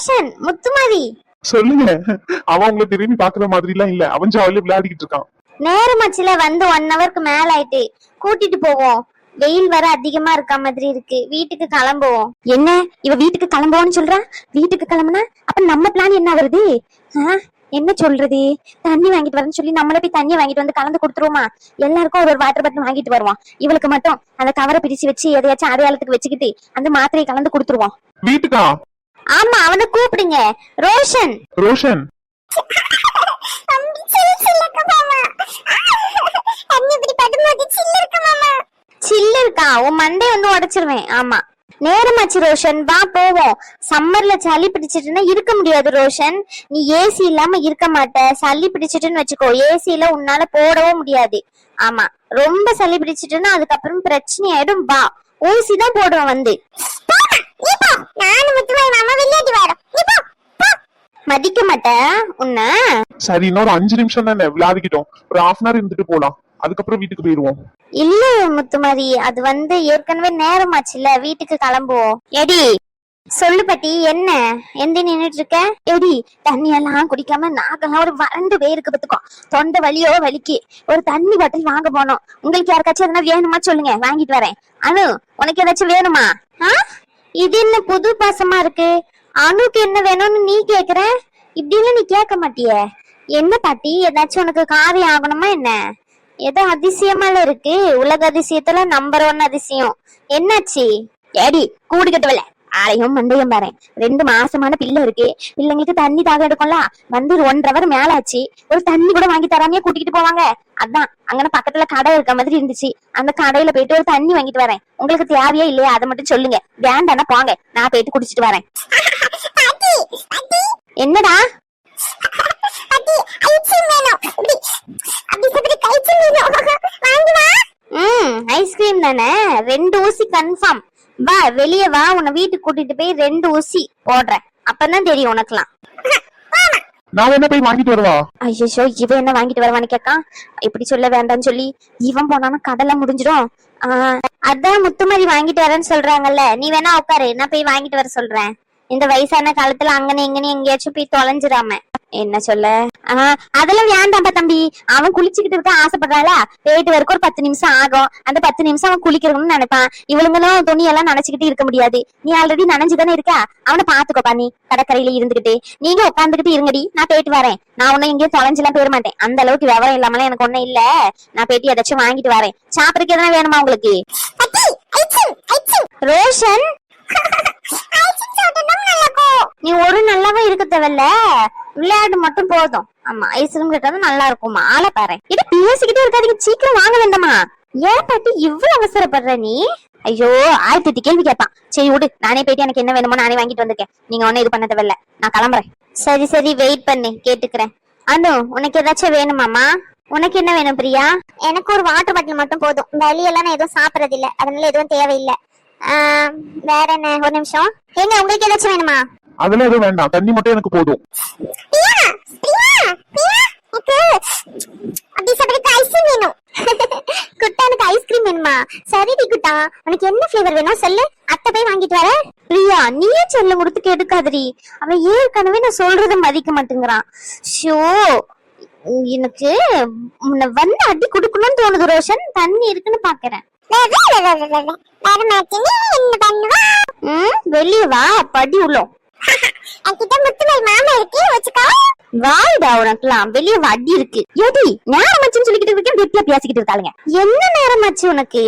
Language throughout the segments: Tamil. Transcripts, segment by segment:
ரோஷன், முத்துமாரி. சொல்லுங்க. அவன் உங்களை திரும்பி பாக்குற மாதிரி எல்லாம் இல்ல, அவன் ஜாலியா விளையாடிக்கிட்டு இருக்கான். நேரமாச்சுல, வந்து 1 ஹவருக்கு மேல ஆயிட்டு. கூட்டிட்டு போவோம், வெயில் வர அதிகமா இருக்க மாதிரி இருக்கு. வீட்டுக்கு கிளம்புவோம். என்ன இவ வீட்டுக்கு கிளம்புவோன்னு சொல்றா? வீட்டுக்கு கிளம்புனா அப்ப நம்ம பிளான் என்ன வருது? என்ன சொல்றது? தண்ணி வாங்கிட்டு வரேன்னு சொல்லி நம்மள போய் தண்ணி வாங்கிட்டு வந்து கலந்து கொடுத்துருவோமா? எல்லாருக்கும் ஒரு வாட்டர் பாட்டில் வாங்கிட்டு வருவோம். இவளுக்கு மட்டும் அந்த கவரை பிரிச்சு வச்சு எதையாச்சும் அடையாளத்துக்கு வச்சுக்கிட்டு அந்த மாத்திரையை கலந்து கொடுத்துருவோம். வீட்டுக்கா? ஆமா, அவனை கூப்பிடுங்க. ரோஷன். ரோஷன் சில்லு இருக்கா? உன் மண்டை வந்து உடைச்சிருவேன். ஆமா, நேரமாச்சு ரோஷன், வா போவோம். சம்மர்ல சளி பிடிச்சிட்டுன்னா இருக்க முடியாது ரோஷன். நீ ஏசி இல்லாம இருக்க மாட்ட. சளி பிடிச்சிட்டுன்னு வச்சுக்கோ, ஏசில உன்னால போடவும் முடியாது. ஆமா, ரொம்ப சளி பிடிச்சிட்டுன்னா அதுக்கப்புறம் பிரச்சனை ஆயிடும். வா, ஊசி தான் போடுவோம் வந்து. மதிக்க மாட்டேன் உன்ன. சரி, இன்னொரு 5 நிமிஷம் தானே விளையாடிக்கிட்டோம், ஒரு 1/2 hour இருந்துட்டு போலாம். அதுக்கப்புறம் வீட்டுக்கு போயிருவோம். இல்ல முத்துமாரி, அது வந்து ஏற்கனவே நேரமாச்சுல, வீட்டுக்கு கிளம்புவோம். எடி சொல்லு பத்தி, என்ன எந்த நின்னுட்டு இருக்க? எடி, தண்ணி எல்லாம் குடிக்காம நாக்கெல்லாம் ஒரு வறண்டு போயிருக்கு பத்துக்கோ. தொண்டை வலியோ வலிக்கு. ஒரு தண்ணி பாட்டில் வாங்க போனோம். உங்களுக்கு யாருக்காச்சும் எதனா வேணுமா சொல்லுங்க, வாங்கிட்டு வரேன். அனு, உனக்கு ஏதாச்சும் வேணுமா? இது என்ன புது பாசமா இருக்கு? அனுக்கு என்ன வேணும்னு நீ கேக்குற? இப்படின்னு நீ கேட்க மாட்டிய. என்ன பாட்டி, ஏதாச்சும் உனக்கு காரியம் ஆகணுமா என்ன? ஏதோ அதிசயமால இருக்கு. உலக அதிசயத்துல நம்பர் 1 அதிசயம். என்னாச்சு? ஏடி கூடு கட்டுவல, ஆளையும் மண்டையும் பாரு. 2 மாசமான பிள்ளை இருக்கு. பிள்ளைங்களுக்கு தண்ணி தாக எடுக்கும்ல. வந்து 1.5 hour மேல ஆச்சு. ஒரு தண்ணி கூட வாங்கி தராமையே கூட்டிக்கிட்டு போவாங்க. அதான் அங்கன பக்கத்துல கடை இருக்க மாதிரி இருந்துச்சு. அந்த கடையில போயிட்டு ஒரு தண்ணி வாங்கிட்டு வரேன். உங்களுக்கு தேவையா இல்லையா அதை மட்டும் சொல்லுங்க. வேண்டானா போங்க, நான் போயிட்டு குடிச்சிட்டு வரேன். என்னடா? ஐஸ்கிரீம் தானே, 2 ஊசி கன்ஃபார்ம். வா வெளியே வா, உன்னை வீட்டுக்கு கூட்டிட்டு போய் 2 ஊசி போடுறேன். அப்பதான் தெரியும் உனக்குலாம். நான் என்ன போய் வாங்கிட்டு வருவா? ஐயோ, இவன் என்ன வாங்கிட்டு வருவான்னு கேட்கான். இப்படி சொல்ல வேண்டாம்னு சொல்லி இவன் போனானா கடலை முடிஞ்சிடும். அதான் முத்துமாரி வாங்கிட்டு வரேன்னு சொல்றாங்கல்ல, நீ வேணா உட்காரு, நான் போய் வாங்கிட்டு வர சொல்றேன். இந்த வயசான காலத்துல அங்கனே இங்கனே எங்கேயாச்சும் போய் தொலைஞ்சிடாம. என்ன சொல்ல? அதெல்லாம் வேண்டாம்பா தம்பி. அவன் குளிச்சுக்கிட்டு இருக்க ஆசைப்படுறாளா? போயிட்டு வரைக்கும் ஒரு 10 நிமிஷம் ஆகும். அந்த 10 நிமிஷம் அவன் குளிக்கணும்னு நினைப்பான். இவளுங்களும் துணியெல்லாம் நினைச்சுக்கிட்டு இருக்க முடியாது. நீ ஆல்ரெடி நனைஞ்சுதானே இருக்கா? அவனை பாத்துக்கோப்பா, நீ கடற்கரையில இருந்துகிட்டு. நீங்க உட்காந்துக்கிட்டு இருங்கடி, நான் போயிட்டு வரேன். நான் ஒன்னும் எங்கேயும் தொலைஞ்செல்லாம் போயிட மாட்டேன். அந்த அளவுக்கு விவரம் இல்லாமலாம் எனக்கு ஒண்ணும் இல்ல. நான் போயிட்டு ஏதாச்சும் வாங்கிட்டு வரேன். சாப்பிடறதுக்கு எதனா வேணுமா உங்களுக்கு? ரோஷன், நீ ஒரு நல்லாவே இருக்க தேவையில்ல, விளையாடு மட்டும் போதும். ஆமா, ஐஸ்கிரீம் கேட்டது நல்லா இருக்குமா? ஆளை பாரு. இது பேசிக்கிட்டே இருக்காதீங்க, சீக்கிரம் வாங்க வேண்டாமா? ஏன் பாட்டி இவ்வளவு அவசரப்படுற நீ? ஐயோ, 1008 கேள்வி கேட்பான். சரி விடு, நானே போயிட்டு எனக்கு என்ன வேணுமோ நானே வாங்கிட்டு வந்திருக்கேன். நீங்க ஒன்னும் இது பண்ண தேவையில்ல, நான் கிளம்புறேன். சரி சரி, வெயிட் பண்ணு, கேட்டுக்கிறேன். அனு, உனக்கு ஏதாச்சும் வேணுமாமா? உனக்கு என்ன வேணும் பிரியா? எனக்கு ஒரு வாட்டர் பாட்டில் மட்டும் போதும். வெளியெல்லாம் நான் எதுவும் சாப்பிடறது இல்ல, அதனால எதுவும் தேவையில்லை. வேற என்ன? ஒரு நிமிஷம். ஏங்க, உங்களுக்கு ஏதாச்சும் வேணுமா? அதெல்லாம் எதுவும் வேண்டாம், தண்ணி மட்டும் எனக்கு போதும். குட்டானுக்கு ஐஸ்கிரீம் வேணுமா? சரிடி குட்டா, உனக்கு என்ன ஃபிளேவர் வேணும் சொல்லு, அத்தை போய் வாங்கிட்டு வர. பிரியா, நீயே செல்ல கொடுத்து கெடுக்காதடி. அவன் ஏற்கனவே நான் சொல்றத மதிக்க மாட்டேங்கிறான். ஷோ, எனக்கு உன்னை வந்து அடி குடுக்கணும்னு தோணுது ரோஷன். தண்ணி இருக்குன்னு பாக்குறேன். வெளியே வா, படி உள்ளோம். வாய்டா, உனக்குலாம் வெளியே வட்டி இருக்கு. ஏடி நேரமாச்சுன்னு சொல்லிக்கிட்டு இருக்கேன், வெட்டியா பேசிக்கிட்டு இருக்காளுங்க. என்ன நேரமாச்சு உனக்கு?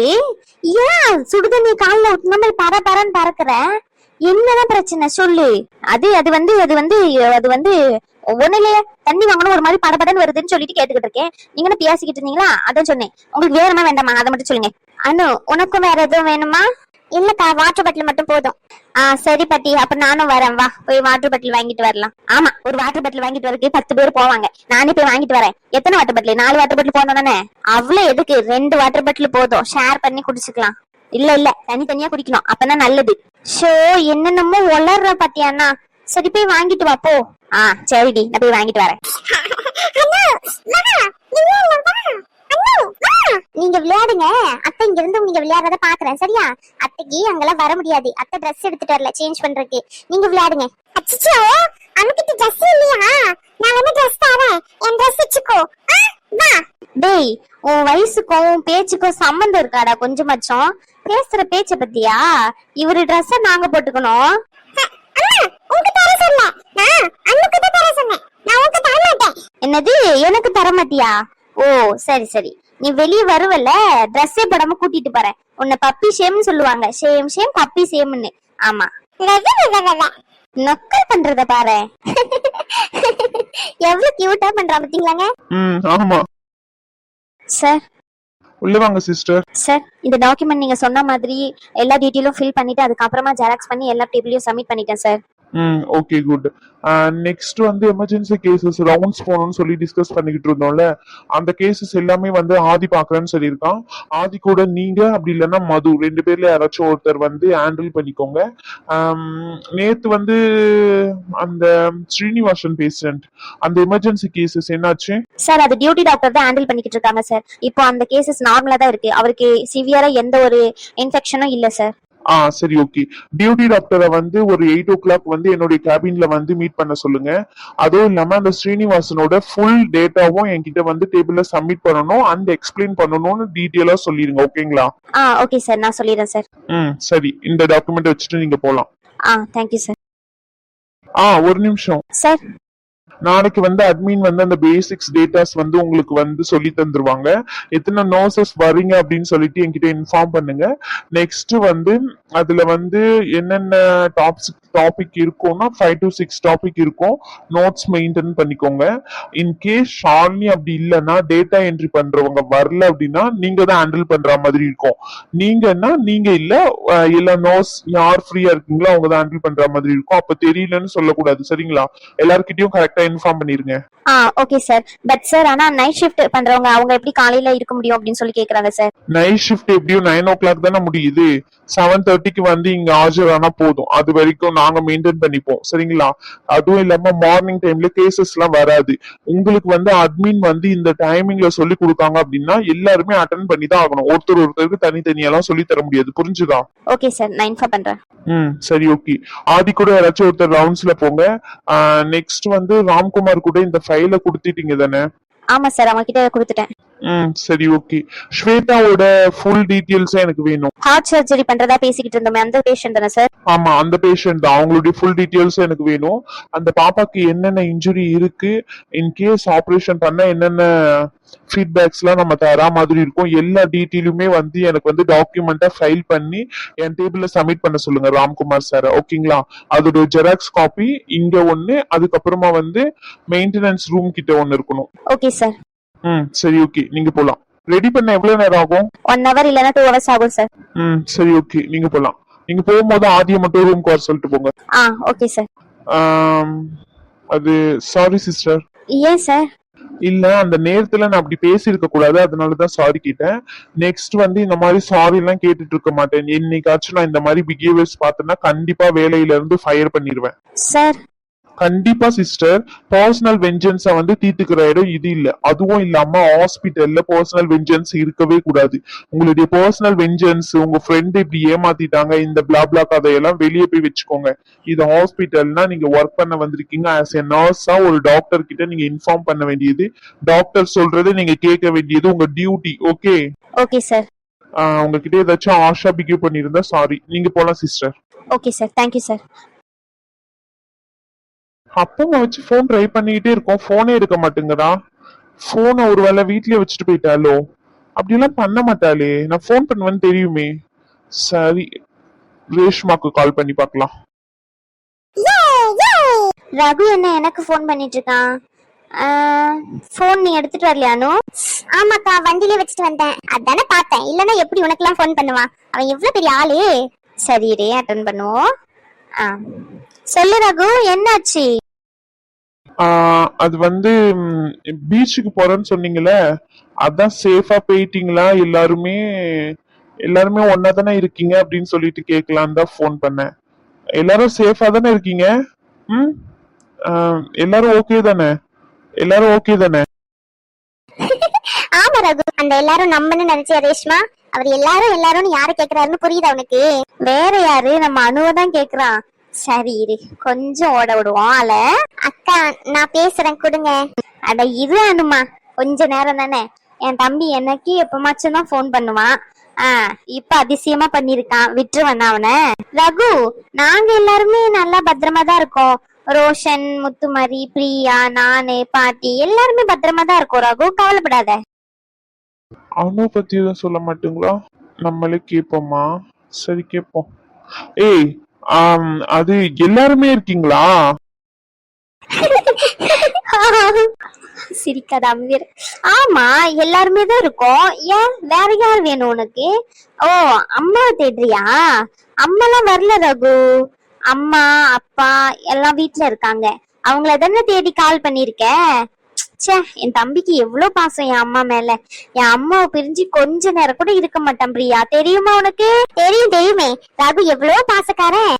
ஏன் சுடுதண்ணி காலில் ஊத்துன மாதிரி பர பரன்னு பறக்குற? என்னதான் பிரச்சனை சொல்லு. அது வந்து ஒண்ணு இல்லையா, தண்ணி வாங்கணும் ஒரு மாதிரி படபடன்னு வருதுன்னு சொல்லிட்டு கேட்டுக்கிட்டு இருக்கேன். நீங்க பேசிக்கிட்டு இருந்தீங்களா, அதான் சொன்னேன். உங்களுக்கு வேணுமா வேண்டாமா அதை மட்டும் சொல்லுங்க. அனு, உனக்கும் வேற எதுவும் வேணுமா? இல்லக்கா, வாட்டர் பாட்டில் மட்டும் போதும். சரி பாட்டி, அப்ப நானும் வரேன். வா, போய் வாட்டர் பாட்டில் வாங்கிட்டு வரலாம். ஆமா, ஒரு வாட்டர் பாட்டில் வாங்கிட்டு வரதுக்கு 10 பேர் போவாங்க. நானே போய் வாங்கிட்டு வரேன். எத்தனை வாட்டர் பாட்டில்? 4 வாட்டர் பாட்டில் போனோம் தானே? அவ்வளவு எதுக்கு? 2 வாட்டர் பாட்டில் போதும், ஷேர் பண்ணி குடிச்சுக்கலாம். இல்ல தனித்தனியா குடிக்கணும், அப்பதான் நல்லது. ஷோ, என்னென்னமோ வளர்ற பாத்தியாண்ணா. சரி, போய் வாங்கிட்டு வா போ. சரிடி, நான் போய் வாங்கிட்டு வரேன். நீங்க விளையாடுங்க, அத்தை இங்க இருந்து நீங்க விளையாடுறத பாக்குறேன் சரியா? அத்தைக்கு அங்கெல்லாம் வர முடியாது, அத்தை ட்ரெஸ் எடுத்துட்டு வரல சேஞ்ச் பண்றதுக்கு, நீங்க விளையாடுங்க. அச்சச்சோ, அன்னைக்கு ட்ரெஸ் இல்லையா? நான் வந்து ட்ரெஸ் தரேன், என் ட்ரெஸ் வச்சுக்கோ. வா. டேய், உன் வயசுக்கும் உன் பேச்சுக்கும் சம்பந்தம் இருக்காடா கொஞ்சமாச்சும்? பேசுற பேச்ச பத்தியா? இவரு ட்ரெஸ் நாங்க போட்டுக்கணும். என்னது, எனக்கு தர மாட்டியா? ஓ சரி சரி, நீ வெளியே வருவல, ட்ரெஸ்ஸே போடாம கூட்டிட்டு போறேன். உன்னை பப்பி ஷேம்னு சொல்லுவாங்க, ஷேம் ஷேம் பப்பி ஷேம்னு. ஆமா, நக்கல் பண்றத பாரு. எவ்வளவு கியூட்டா பண்றா பாத்தீங்களாங்க? ஆமா சார். உள்ள வாங்க சிஸ்டர். சார், இந்த டாக்குமெண்ட் நீங்க சொன்ன மாதிரி எல்லா டீட்டெயிலும் ஃபில் பண்ணிட்டு அதுக்கப்புறமா ஜெராக்ஸ் பண்ணி எல்லா டேபிளையும் சப்மிட் பண்ணிட்டேன் சார். Okay good. நெக்ஸ்ட் வந்து எமர்ஜென்சி கேசஸ் ரவுண்ட்ஸ் போகணும்னு சொல்லி டிஸ்கஸ் பண்ணிக்கிட்டு இருந்தோம்ல, அந்த கேசஸ் எல்லாமே வந்து ஆதி பாக்குறேன்னு சொல்லியிருக்கான். ஆதி கூட நீங்க அப்படி இல்லைன்னா மது, ரெண்டு பேர்ல யாராச்சும் ஒருத்தர் வந்து ஹேண்டில் பண்ணிக்கோங்க. நேத்து வந்து அந்த ஸ்ரீனிவாசன் பேஷண்ட், அந்த எமர்ஜென்சி கேசஸ் என்னாச்சு சார்? அது டியூட்டி டாக்டர் தான் ஹேண்டில் பண்ணிக்கிட்டு இருக்காங்க சார். இப்போ அந்த கேசஸ் நார்மலா தான் இருக்கு, அவருக்கு சிவியரா எந்த ஒரு இன்ஃபெக்ஷனும் இல்ல சார். சரி ஓகே. டியூட்டி டாக்டரை வந்து ஒரு 8 o'clock வந்து என்னுடைய கேபின்ல வந்து மீட் பண்ண சொல்லுங்க. அதுவும் இல்லாம அந்த ஸ்ரீனிவாசனோட ஃபுல் டேட்டாவும் என்கிட்ட வந்து டேபிள்ல சப்மிட் பண்ணணும், அண்ட் எக்ஸ்பிளைன் பண்ணணும்னு டீடைலா சொல்லிருங்க. ஓகேங்களா? ஓகே சார், நான் சொல்லிடுறேன் சார். சரி, இந்த டாக்குமெண்ட் வச்சுட்டு நீங்க போலாம். Thank you sir. ஒரு நிமிஷம் சார். நாளைக்கு வந்து அட்மின் வந்து அந்த பேசிக்ஸ் டேட்டாஸ் வந்து உங்களுக்கு வந்து சொல்லி தந்துருவாங்க. எத்தனை நர்சஸ் வரீங்க அப்படின்னு சொல்லிட்டு என்கிட்ட இன்ஃபார்ம் பண்ணுங்க. நெக்ஸ்ட் வந்து அதுல வந்து என்னென்ன டாபிக் இருக்கும்னா 5 to 6 டாபிக் இருக்கும். நோட்ஸ் மெயின்டைன் பண்ணிக்கோங்க. இன்கேஸ் ஷாலினி அப்படி இல்லைன்னா டேட்டா என்ட்ரி பண்றவங்க வரல அப்படின்னா நீங்க தான் ஹேண்டில் பண்ற மாதிரி இருக்கும். நீங்கன்னா நீங்க இல்ல, எல்லா நோட்ஸ் யார் ஃப்ரீயா இருக்கீங்களோ அவங்க தான் ஹேண்டில் பண்ற மாதிரி இருக்கும். அப்ப தெரியலன்னு சொல்லக்கூடாது சரிங்களா? எல்லார்கிட்டயும் கரெக்டா இன்ஃபார்ம் பண்ணிருங்க. Okay sir. பட் சார், ஆனா நைட் ஷிஃப்ட் பண்றவங்க அவங்க எப்படி காலையில இருக்க முடியும் அப்படின்னு சொல்லி கேக்குறாங்க சார். நைட் ஷிஃப்ட் எப்படியும் 9 o'clock தானே முடியுது. 7:30க்கு வந்து இங்க ஆஜரானா போதும். அது வரைக்கும் நாங்க மெயின்டைன் பண்ணிப்போம் சரிங்களா? அதுவும் இல்லாம மார்னிங் டைம்ல கேசஸ் எல்லாம் வராது. உங்களுக்கு வந்து அட்மின் வந்து இந்த டைமிங்ல சொல்லி கொடுத்தாங்க அப்படின்னா எல்லாருமே அட்டென்ட் பண்ணி தான் ஆகணும். ஒருத்தருக்கு தனித்தனியெல்லாம் சொல்லி தர முடியாது. புரிஞ்சுதா? ஓகே சார், நான் இன்ஃபார்ம் பண்றேன். சரி ஓகே. ஆதி கூட யாராச்சும் ஒருத்தர் ரவுண்ட்ஸ்ல போங்க. நெக்ஸ்ட் வந்து ராம்குமார் கூட இந்த ஃபைல கொடுத்துட்டீங்க தானே? ஆமா சார், அவங்க கிட்ட கொடுத்துட்டேன். சரி ஓகே. ஸ்வேதாவோட ஃபுல் டீடைல்ஸ் எனக்கு வேணும். ஹார்ட் சர்ஜரி பண்றதா பேசிக்கிட்டு இருந்தோமே அந்த பேஷண்ட் தானே சார்? ஆமா, அந்த பேஷண்ட் தான். அவங்களுடைய ஃபுல் டீடைல்ஸ் எனக்கு வேணும். அந்த பாப்பாக்கு என்னென்ன இன்ஜுரி இருக்கு, இன் கேஸ் ஆபரேஷன் பண்ண என்னென்ன ஃபீட்பேக்ஸ் எல்லாம் நம்ம தரா மாதிரி இருக்கும். எல்லா டீட்டெயிலுமே வந்து எனக்கு வந்து டாக்குமெண்டா ஃபைல் பண்ணி என் டேபிள்ல சப்மிட் பண்ண சொல்லுங்க ராம்குமார் சார். ஓகேங்களா? அதோட ஜெராக்ஸ் காப்பி இங்க ஒண்ணு, அதுக்கப்புறமா வந்து மெயின்டெனன்ஸ் ரூம் கிட்ட ஒண்ணு இருக்கணும். Okay sir. சரி ஓகே, நீங்க போலாம். ரெடி பண்ண எவ்வளவு நேரம் ஆகும்? 1 hour இல்லனா 2 hours ஆகும் சார். சரி ஓகே, நீங்க போலாம். நீங்க போகும்போது ஆதியை மட்டும் ரூம்க்கு வர சொல்லிட்டு போங்க. Okay sir. அது சாரி சிஸ்டர். ஏன் சார்? இல்ல, அந்த நேரத்துல நான் அப்படி பேசி இருக்க கூடாது, அதனாலதான் சாரி கேட்டேன். நெக்ஸ்ட் வந்து இந்த மாதிரி சாரி எல்லாம் கேட்டுட்டு இருக்க மாட்டேன். என்னைக்காச்சும் நான் இந்த மாதிரி பிஹேவியர்ஸ் பார்த்தேன்னா கண்டிப்பா வேலையில இருந்து ஃபயர் பண்ணிடுவேன் சார். கண்டிப்பா சிஸ்டர். பர்சனல் வெஞ்சன்ஸ வந்து தீர்த்துக்கிற இடம் இது இல்ல. அதுவும் இல்லாம ஹாஸ்பிட்டல்ல பர்சனல் வெஞ்சன்ஸ் இருக்கவே கூடாது. உங்களுடைய பர்சனல் வெஞ்சன்ஸ், உங்க ஃப்ரெண்ட் இப்படி ஏமாத்திட்டாங்க, இந்த பிளாப்லா கதையெல்லாம் வெளியே போய் வச்சுக்கோங்க. இது ஹாஸ்பிட்டல்னா நீங்க ஒர்க் பண்ண வந்திருக்கீங்க. ஆஸ் எ நர்ஸா ஒரு டாக்டர் கிட்ட நீங்க இன்ஃபார்ம் பண்ண வேண்டியது, டாக்டர் சொல்றது நீங்க கேட்க வேண்டியது உங்க டியூட்டி. ஓகே? Okay sir. உங்ககிட்ட ஏதாச்சும் ஆஷா பிஹேவ் பண்ணிருந்தா சாரி. நீங்க போலாம் sister. Okay sir, thank you sir. அப்பங்க வச்சு போன் ட்ரை பண்ணிக்கிட்டே இருக்கோம், போனே எடுக்க மாட்டேங்கிறா. போனை ஒருவேளை வீட்லயே வச்சுட்டு போயிட்டாலோ? அப்படியெல்லாம் பண்ண மாட்டாளே, நான் போன் பண்ணுவேன்னு தெரியுமே. சரி, ரேஷ்மாக்கு கால் பண்ணி பார்க்கலாம். ரகு என்ன எனக்கு போன் பண்ணிட்டு இருக்கான்? போன் நீ எடுத்துட்டு வரலையானு? ஆமாக்கா, வண்டியிலே வச்சுட்டு வந்தேன், அதானே பார்த்தேன். இல்லன்னா எப்படி உனக்கு எல்லாம் போன் பண்ணுவான்? அவன் எவ்வளவு பெரிய ஆளு. சரி ரே, அட்டன் பண்ணுவோம். சொல்லு ரகு, என்னாச்சு? அது வந்து பீச்சுக்கு போறேன்னு சொன்னீங்களே, அதான் சேஃபா போயிட்டீங்களா? எல்லாருமே ஒன்னா தானே இருக்கீங்க அப்படின்னு சொல்லிட்டு கேட்கலாம் தான் போன் பண்ணேன். எல்லாரும் சேஃபா தானே இருக்கீங்க? எல்லாரும் ஓகே தானே? ஆமா ரகு, அந்த எல்லாரும் நம்மன்னு நினைச்ச ரேஷ்மா. அவர் எல்லாரும் யார கேக்குறாருன்னு புரியுது அவனுக்கு. வேற யாரு, நம்ம அனுவதான் கேக்குறான். சரி இரு, கொஞ்சம் ஓட விடுவோம் ஆள. அக்கா நான் பேசுறேன் கொடுங்க. அட இரு அனுமா, கொஞ்ச நேரம் தானே. என் தம்பி எனக்கு எப்பமாச்சும் தான் போன் பண்ணுவான். இப்ப அதிசயமா பண்ணிருக்கான், விட்டுருவேன் அவனை. ரகு, நாங்க எல்லாருமே நல்லா பத்திரமா தான் இருக்கோம். ரோஷன், முத்துமாரி, பிரியா, நானு, பாட்டி எல்லாருமே பத்திரமா தான் இருக்கோம் ரகு, கவலைப்படாத. அனு பத்தி எதுவும் சொல்ல மாட்டீங்களா? நம்மளே கேட்போமா? சரி கேட்போம். ஏய், அது எல்லாருமே இருக்கீங்களா? சிரிக்காத அமீர். ஆமா எல்லாருமே தான் இருக்கோம். ஏன் வேற யார் வேணும் உனக்கு? ஓ, அம்மா தேடுறியா? அம்மாலாம் வரல ரகு. அம்மா அப்பா எல்லாம் வீட்டுல இருக்காங்க. அவங்கள தானே தேடி கால் பண்ணிருக்க. ச்சே, என் தம்பிக்கு எவ்வளவு பாசம் என் அம்மா மேல. என் அம்மாவை பிரிஞ்சு கொஞ்ச நேரம் கூட இருக்க மாட்டான் பிரியா, தெரியுமா உனக்கு? தெரியுமே ரகு எவ்வளவு பாசக்காரன்.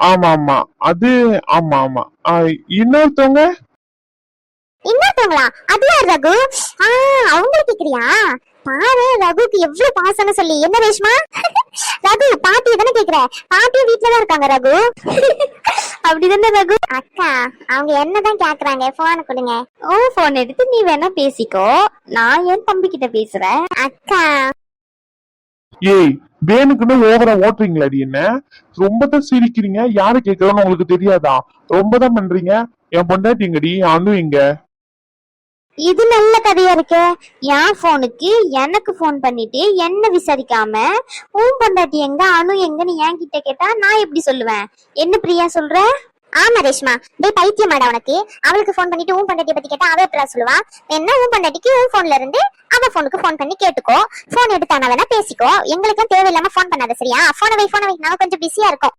ஆமா ஆமா, அது ஆமா ஆமா. இன்னொருத்தவங்களா? அது யார் ரகு? அவங்கள கேக்குறியா? பாரு ரகுக்கு எவ்வளவு பாசம்னு சொல்லி. என்ன ரேஷ்மா? ரகு பாட்டி தானே கேக்குற? பாட்டி வீட்டுலதான் இருக்காங்க ரகு. அப்படிதானே ரகு? அக்கா அவங்க என்னதான் கேக்குறாங்க, போன் கொடுங்க. ஓ, போன் எடுத்து நீ வேணா பேசிக்கோ, நான் என் தம்பி கிட்ட பேசுறேன். அக்கா ஏய், வேணுக்குன்னு ஓவரா ஓட்டுறீங்களாடி? என்ன ரொம்ப தான் சிரிக்கிறீங்க? யாரு கேக்குறோன்னு உங்களுக்கு தெரியாதா? ரொம்ப தான் பண்றீங்க. என் பொண்டாட்டிங்கடி அனு எங்க? இது நல்ல கதையா இருக்கு. என் போனுக்கு எனக்கு போன் பண்ணிட்டு என்ன விசாரிக்காம உன் பொண்டாட்டி எங்க அனு எங்கன்னு என் கிட்ட கேட்டா நான் எப்படி சொல்லுவேன்? என்ன பிரியா சொல்ற? ஆமா ரேஷ்மா, டேய் பைத்தியமாடா உனக்கு. அவளுக்கு போன் பண்ணிட்டு உன் பொண்டாட்டிய பத்தி கேட்டா அவ எப்படி சொல்லுவா? என்ன உன் பொண்டாட்டிக்கு உன் போன்ல இருந்து அவ போனுக்கு போன் பண்ணி கேட்டுக்கோ. போன் எடுத்தானா வேணா பேசிக்கோ. எங்களுக்கும் தேவையில்லாம போன் பண்ணாத சரியா? போனை வை நாங்க கொஞ்சம் பிஸியா இருக்கோம்.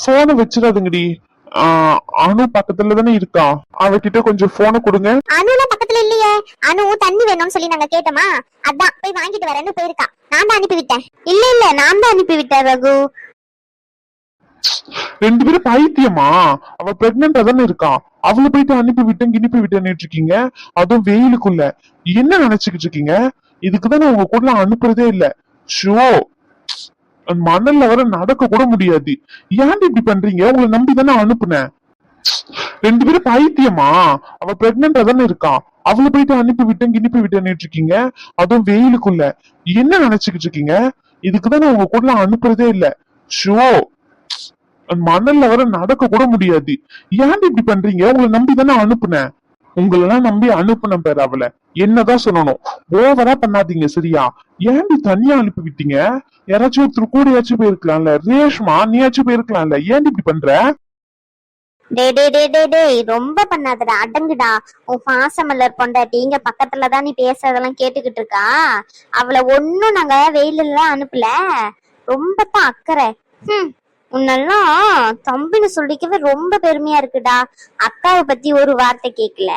போனை வச்சிடாதுங்கடி. அனு பக்கத்துல தானே இருக்கா, அவகிட்ட கொஞ்சம் போனை கொடுங்க. அனுலாம் பக்கத்துல இல்லையே. அனு தண்ணி வேணும்னு சொல்லி நாங்க கேட்டோமா, அதான் போய் வாங்கிட்டு வரேன்னு போயிருக்கா. நான் தான் அனுப்பி விட்டேன். இல்ல நான் தான் அனுப்பி விட்டேன் ரகு. ரெண்டு பேரும் பைத்தியமா? அவ பிரெக்னெண்டா தானே இருக்கா, அவளை போயிட்டு அனுப்பி விட்டேன் கிணிப்பி விட்டேன்னு இருக்கீங்க. அதுவும் வெயிலுக்குள்ள என்ன நினைச்சுக்கிட்டு இருக்கீங்க? இதுக்குதான் உங்க கூட அனுப்புறதே இல்ல. ஷோ, மணல்ல வர நடக்க கூட முடியாது. ஏன் இப்படி பண்றீங்க? உங்களை நம்பி தானே அனுப்புனேன். ரெண்டு பேரும் பைத்தியமா? அவ பிரெக்னெண்டா தானே இருக்கா, அவளை போயிட்டு அனுப்பி விட்டேன் கிணிப்பி விட்டேன்னு இருக்கீங்க. அதுவும் வெயிலுக்குள்ள என்ன நினைச்சுக்கிட்டு இருக்கீங்க? இதுக்குதான் உங்க கூட அனுப்புறதே இல்ல. ஷோ, மணல்ல வர நடக்க கூட முடியாது. ஏன் இப்படி பண்றீங்க? உங்களை நம்பி தானே அனுப்புனேன். உங்களெல்லாம் நம்பி அனுப்புன பேர் அவளை என்னதான் சொல்லணும். ஓவரா பண்ணாதீங்க சரியா? ஏன் தனியா அனுப்பி விட்டீங்க? யாராச்சும் ஒருத்தர் கூடயாச்சும் போயிருக்கலாம்ல. ரேஷ்மா நீயாச்சும் போயிருக்கலாம்ல, ஏன் இப்படி பண்ற? டேய் ரொம்ப பண்ணாதடா, அடங்குடா. உன் பாசமலர் பொண்டாட்டி இங்க பக்கத்துலதான் நீ பேசுறதெல்லாம் கேட்டுக்கிட்டு இருக்கா. அவளை ஒன்னும் நாங்க வெயிலெல்லாம் அனுப்பல. ரொம்ப தான் அக்கறை. உன்னெல்லாம் தம்பின்னு சொல்லிக்கவே ரொம்ப பெருமையா இருக்குடா. அக்காவை பத்தி ஒரு வார்த்தை கேட்கல.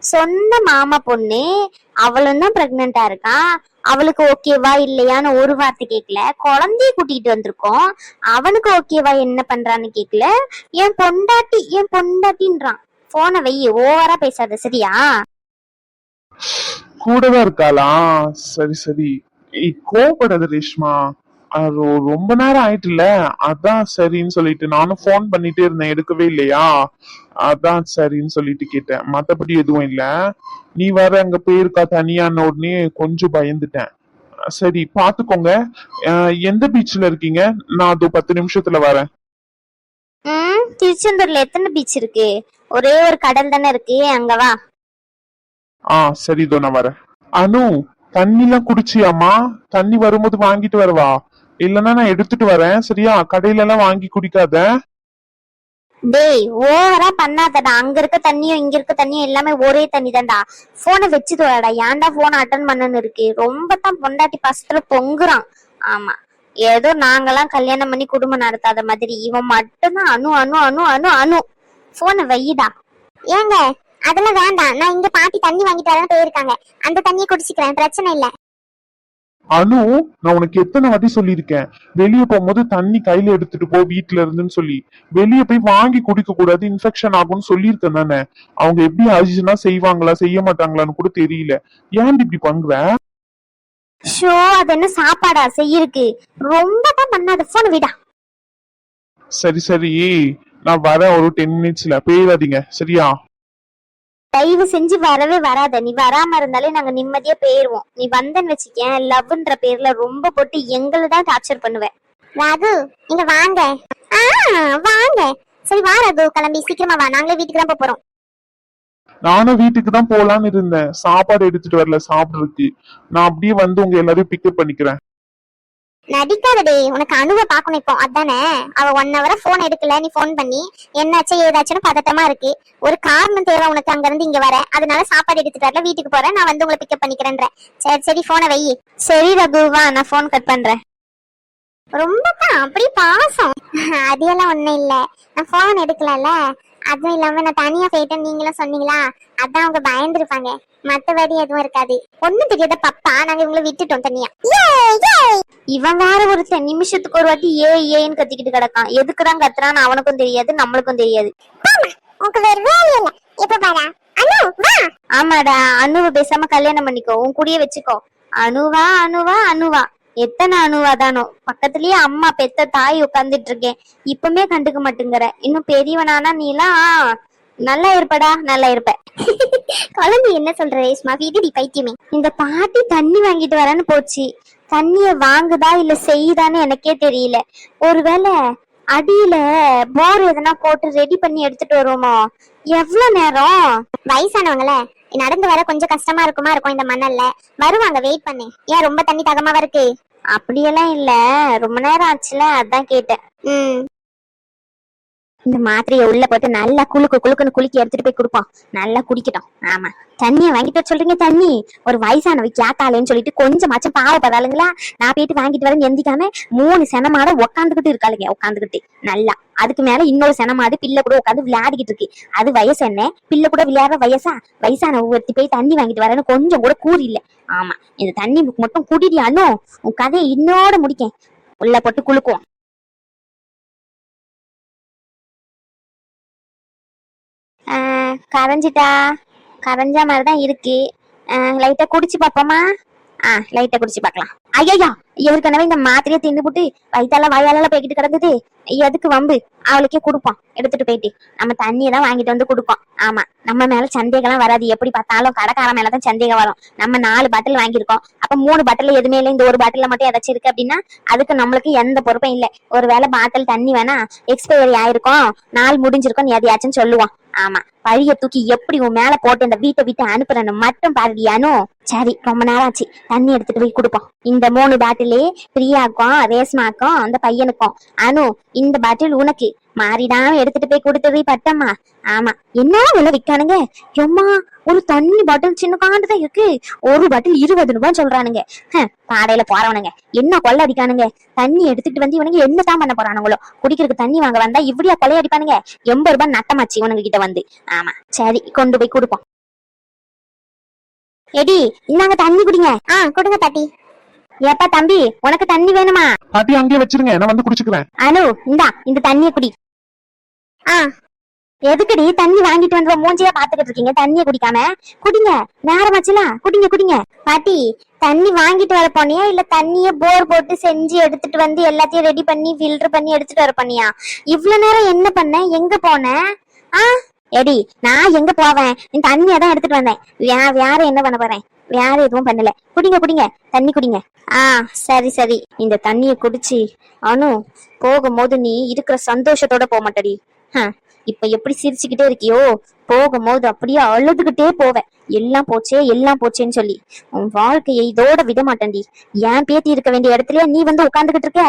சொந்த மாமா பொண்ணு, அவளும் தான் பிரெக்னெண்டா இருக்கா. அவளுக்கு ஓகேவா இல்லையான்னு ஒரு வார்த்தை கேட்கல. குழந்தைய கூட்டிட்டு வந்திருக்கோம், அவனுக்கு ஓகேவா என்ன பண்றான்னு கேட்கல. என் பொண்டாட்டின்றான். போனை வை, ஓவரா பேசாத சரியா? கூடதான் இருக்காளா? சரி சரி, கோபப்படாத ரேஷ்மா. அது ரொம்ப நேரம் ஆயிட்டுல, அதான் சரின்னு சொல்லிட்டு நானும் போன் பண்ணிட்டே இருந்தேன், எடுக்கவே இல்லையா, அதான் சரின்னு சொல்லிட்டு கேட்டேன். மத்தபடி எதுவும் இல்ல. நீ வர அங்க போயிருக்கா தனியான உடனே கொஞ்சம் பயந்துட்டேன். சரி பாத்துக்கோங்க. எந்த பீச்ல இருக்கீங்க? நான் அது 10 நிமிஷத்துல வரேன். திருச்செந்தூர்ல எத்தனை பீச் இருக்கு? ஒரே ஒரு கடல் தானே இருக்கு, அங்க வா. சரி இதோ நான் வரேன். அனு, தண்ணி எல்லாம் குடிச்சியாமா? தண்ணி வரும்போது வாங்கிட்டு வரவா? இல்லன்னா நான் எடுத்துட்டு வரேன் சரியா? கடையில எல்லாம் வாங்கி குடிக்காத. டேய் ஓவரா பண்ணாதடா. அங்க இருக்க தண்ணியும் இங்க இருக்க தண்ணியும் எல்லாமே ஒரே தண்ணி தான்டா. போனை வச்சு தோடா. ஏன்டா போனை அட்டன் பண்ணனு இருக்கு. ரொம்ப தான் பொண்டாட்டி பாசத்துல பொங்குறான். ஆமா, ஏதோ நாங்கெல்லாம் கல்யாணம் பண்ணி குடும்பம் நடத்தாத மாதிரி இவன் மட்டும்தான் அனு அனு அனு அனு அனு. போனை வைடா. ஏங்க அதெல்லாம் வேண்டாம், நான் இங்க பாட்டி தண்ணி வாங்கிட்டு வரேன்னு போயிருக்காங்க. அந்த தண்ணியை குடிச்சுக்கிறேன், பிரச்சனை இல்ல. அனு, நான் உனக்கு எத்தனை வாட்டி சொல்லியிருக்கேன், வெளியே போகும்போது தண்ணி கையில எடுத்துட்டு போ வீட்டுல இருந்துன்னு சொல்லி. வெளியே போய் வாங்கி குடிக்க கூடாது, இன்ஃபெக்ஷன் ஆகும்னு சொல்லியிருக்கேன் தானே. அவங்க எப்படி ஆச்சுன்னா செய்வாங்களா செய்ய மாட்டாங்களான்னு கூட தெரியல. ஏன் இப்படி பண்ற? ஷோ, அது என்ன சாப்பாடா செய்யிருக்கு? ரொம்ப தான் பண்ணாத, போன் விடா. சரி சரி, நான் வரேன் ஒரு 10 மினிட்ஸ்ல, போயிடாதீங்க சரியா? தயவு செஞ்சு வரவே வராத. நீ வராம இருந்தாலே நாங்க நிம்மதியா போயிருவோம். நீ வந்தன்னு வச்சுக்கேன், லவ்ன்ற பேர்ல ரொம்ப போட்டு எங்களை தான் டார்ச்சர் பண்ணுவேன். ராகு, இங்க வாங்க. வாங்க. சரி வா ராகு, கிளம்பி சீக்கிரமா வா, நாங்களே வீட்டுக்கு தான் போறோம். நானும் வீட்டுக்கு தான் போலான்னு இருந்தேன், சாப்பாடு எடுத்துட்டு வரல சாப்பிடுறதுக்கு. நான் அப்படியே வந்து உங்க எல்லாரையும் பிக்கப் பண்ணிக்கிறேன். நடிக்காதடே, உனக்கு அணுவை பாக்கணும் இப்போ, அதானே? அவ 1 hour போன் எடுக்கல, நீ போன் பண்ணி என்னாச்சு ஏதாச்சுன்னு பதட்டமா இருக்கு. ஒரு காரணம் தேவை உனக்கு அங்க இருந்து இங்க வர, அதனால சாப்பாடு எடுத்துட்டு வரல, வீட்டுக்கு போறேன், நான் வந்து உங்களை பிக்கப் பண்ணிக்கிறேன்ற. சரி சரி, போனை வை. சரி ரகு, வா, நான் போன் கட் பண்றேன். ரொம்ப தான் அப்படி பாசம். அதெல்லாம் ஒண்ணும் இல்ல, நான் போன் எடுக்கலல்ல, அதுவும் இல்லாம நான் தனியா போயிட்டேன் நீங்களும் சொன்னீங்களா, அதான் அவங்க பயந்துருப்பாங்க. மத்தபடி எதுவும் இருக்காது. ஒண்ணும் தெரியாத பப்பா, நாங்க இவங்களை விட்டுட்டோம் தனியா. இவன் வேற ஒரு நிமிஷத்துக்கு ஒரு வாட்டி ஏன்னு கத்திக்கிட்டு கிடக்கான். எதுக்குதான் கத்துறான்னு அவனுக்கும் தெரியாது, நம்மளுக்கும் தெரியாது. ஆமாடா, அணுவை பேசாம கல்யாணம் பண்ணிக்கோ, உன் கூடயே வச்சுக்கோ. அணுவா அணுவா அணுவா, எத்தனை அணுவாதானோ. பக்கத்துலயே அம்மா பெத்த தாய் உட்கார்ந்துட்டு இருக்கேன், இப்பவுமே கண்டுக்க மாட்டேங்கிற. இன்னும் பெரியவனானா நீ எல்லாம் நல்லா இருப்படா, நல்லா இருப்ப. குழந்தை என்ன சொல்ற ரேஷ்மா, வீடு பைத்தியமே. இந்த பாட்டி தண்ணி வாங்கிட்டு வரேன்னு போச்சு, தண்ணிய வாங்குதா இல்ல செய்யுதான்னு எனக்கே தெரியல. ஒருவேளை அடியில போர் எதனா போட்டு ரெடி பண்ணி எடுத்துட்டு வருவோமோ? எவ்வளவு நேரம்? வயசானவங்கள நடந்து வர கொஞ்சம் கஷ்டமா இருக்கும் இந்த மணல்ல. வருவாங்க, வெயிட் பண்ணு. ஏன் ரொம்ப தண்ணி தாகமாவா இருக்கு? அப்படியெல்லாம் இல்ல, ரொம்ப நேரம் ஆச்சுல, அதான் கேட்டேன். இந்த மாத்திரையை உள்ள போட்டு நல்லா குளுக்குன்னு குலுக்கி எடுத்துட்டு போய் கொடுப்போம், நல்லா குடிக்கட்டும். ஆமா, தண்ணிய வாங்கிட்டு வர சொல்றீங்க. தண்ணி ஒரு வயசானவை கேட்டாலேன்னு சொல்லிட்டு கொஞ்சமாச்சும் பாவப்படாளுங்களா? நான் போயிட்டு வாங்கிட்டு வரேன்னு எந்திக்காம 3 செனமாட உட்காந்துக்கிட்டு இருக்காளுங்க, உட்காந்துக்கிட்டு நல்லா. அதுக்கு மேல இன்னொரு செனமாடு பிள்ளை கூட உட்காந்து விளையாடிக்கிட்டு இருக்கு. அது வயசு என்ன, பிள்ளை கூட விளையாடுற வயசா? வயசான ஒருத்தி போய் தண்ணி வாங்கிட்டு வரேன்னு கொஞ்சம் கூட கூறி இல்ல. ஆமா, இந்த தண்ணி மட்டும் குடிடியானோ, உன் கதையை இன்னோட முடிக்கேன். உள்ள போட்டு குளுக்குவோம். கரைஞ்சிட்டா, கரைஞ்ச மாதிரிதான் இருக்கு. லைட்டா குடிச்சு பாப்போமா? லைட்டா குடிச்சு பாக்கலாம். ஐயா, ஏற்கனவே இந்த மாத்திரையை தின்னு போட்டு வயிற்றால வாயால போய்கிட்டு கிடந்தது. எதுக்கு வம்பு? அவளுக்கே கொடுப்போம், எடுத்துட்டு போயிட்டு. நம்ம தண்ணியெல்லாம் வாங்கிட்டு வந்து கொடுப்போம். ஆமா, நம்ம மேல சந்தேகம் வராது. எப்படி பார்த்தாலும் கடைக்கார மேலதான் சந்தேகம் வரும். நம்ம 4 பாட்டில் வாங்கியிருக்கோம், அப்ப 3 பாட்டில் எதுவுமே இல்லை, இந்த ஒரு பாட்டில மட்டும் ஏதாச்சும் இருக்கு அப்படின்னா அதுக்கு நம்மளுக்கு எந்த பொறுப்பும் இல்லை. ஒருவேளை பாட்டில் தண்ணி வேணா எக்ஸ்பைரி ஆயிருக்கும், நாள் முடிஞ்சிருக்கும், எதையாச்சும் சொல்லுவான். ஆமா, பழிய தூக்கி எப்படி உன் மேல போட்டு இந்த வீட்டை விட்டு அனுப்புறன்னு மட்டும் பாருடியானோ. சரி, ரொம்ப நேரம் ஆச்சு, தண்ணி எடுத்துட்டு போய் கொடுப்போம். இந்த 3 பாட்டிலே பிரியாக்கும், ரேஸ்மாக்கும், அந்த பையனுக்கும். அனு, இந்த பாட்டில் உனக்கு. மாறிடாம எடுத்துட்டு போய் கொடுத்தது பட்டம்மா. ஆமா, என்ன விலை விற்கானுங்க? எம்மா, ஒரு தண்ணி பாட்டில் சின்ன காண்டுதான் இருக்கு, ஒரு பாட்டில் 20 ரூபாய் சொல்றானுங்க. பாடையில போறவனுங்க என்ன கொள்ள அடிக்கானுங்க. தண்ணி எடுத்துட்டு வந்து இவனுங்க என்னதான் பண்ண போறானுங்களோ? குடிக்கிறதுக்கு தண்ணி வாங்க வந்தா இப்படியா கொலை அடிப்பானுங்க? 80 ரூபாய் நட்டமாச்சு இவனுங்க கிட்ட வந்து. ஆமா, சரி, கொண்டு போய் கொடுப்போம். எடி, இந்தாங்க தண்ணி குடிங்க. கொடுங்க பாட்டி. ஏப்பா தம்பி, உனக்கு தண்ணி வேணுமா? பாட்டி அங்கேயே வச்சிருங்க, நான் வந்து குடிச்சுக்கிறேன். அனு, இந்தா இந்த தண்ணிய குடி. எதுக்குடி தண்ணி வாங்கிட்டு வந்து மூஞ்சியா பாத்துக்கிட்டு இருக்கீங்க? தண்ணிய குடிக்காம குடிங்க, நேரமாச்சுல, குடிங்க குடிங்க. பாட்டி, தண்ணி வாங்கிட்டு வர போனியா இல்ல தண்ணிய போர் போட்டு செஞ்சு எடுத்துட்டு வந்து எல்லாத்தையும் ரெடி பண்ணி ஃபில்டர் பண்ணி எடுத்துட்டு வர போனியா? இவ்வளவு நேரம் என்ன பண்ண, எங்க போன? எடி, நான் எங்க போவேன்? இந்த தண்ணியை தான் எடுத்துட்டு வந்தேன். வேற என்ன பண்ண போறேன்? வேற எதுவும் பண்ணல. குடிங்க குடிங்க, தண்ணி குடிங்க. சரி சரி, இந்த தண்ணிய குடிச்சு அனு போகும்போது நீ இருக்கிற சந்தோஷத்தோட போக மாட்டடி. இப்ப எப்படி சிரிச்சுக்கிட்டே இருக்கியோ, போகும்போது அப்படியே அழுதுகிட்டே போவேன். எல்லாம் போச்சே எல்லாம் போச்சேன்னு சொல்லி உன் வாழ்க்கையை இதோட விட மாட்டேன்டி. ஏன் பேத்தி இருக்க வேண்டிய இடத்துல நீ வந்து உட்கார்ந்துகிட்டு இருக்க?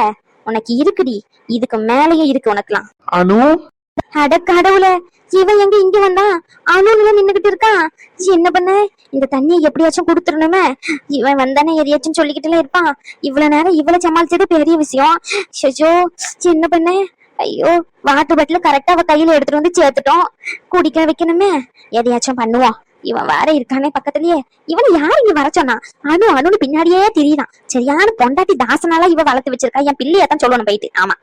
உனக்கு இருக்குடி, இதுக்கு மேலேயே இருக்கு உனக்குலாம். அனு, அட கடவுளே, இவன் எங்க இங்க வந்தா? அணுல நின்னுகிட்டு இருக்கான். என்ன பண்ண? இந்த தண்ணியை எப்படியாச்சும் கொடுத்துடணுமே. இவன் வந்தானே எதையாச்சும் சொல்லிக்கிட்டுலாம் இருப்பான். இவ்வளவு நேரம் இவளை சமாளிச்சது பெரிய விஷயம். ஷோ, என்ன பண்ண? ஐயோ, வாட்டர் பாட்டில கரெக்டா அவ கையில எடுத்துட்டு வந்து சேர்த்துட்டோம். குடிக்க வைக்கணுமே, எதையாச்சும் பண்ணுவோம். இவன் வேற இருக்கானே பக்கத்துலயே. இவன் யாரு இங்க வர சொன்னா? அனு அனுன்னு பின்னாடியே திரியுறான். சரியான பொண்டாட்டி தாசனால இவ வளர்த்து வச்சிருக்கா. என் பிள்ளையத்தான் சொல்லணும் போயிட்டு. ஆமா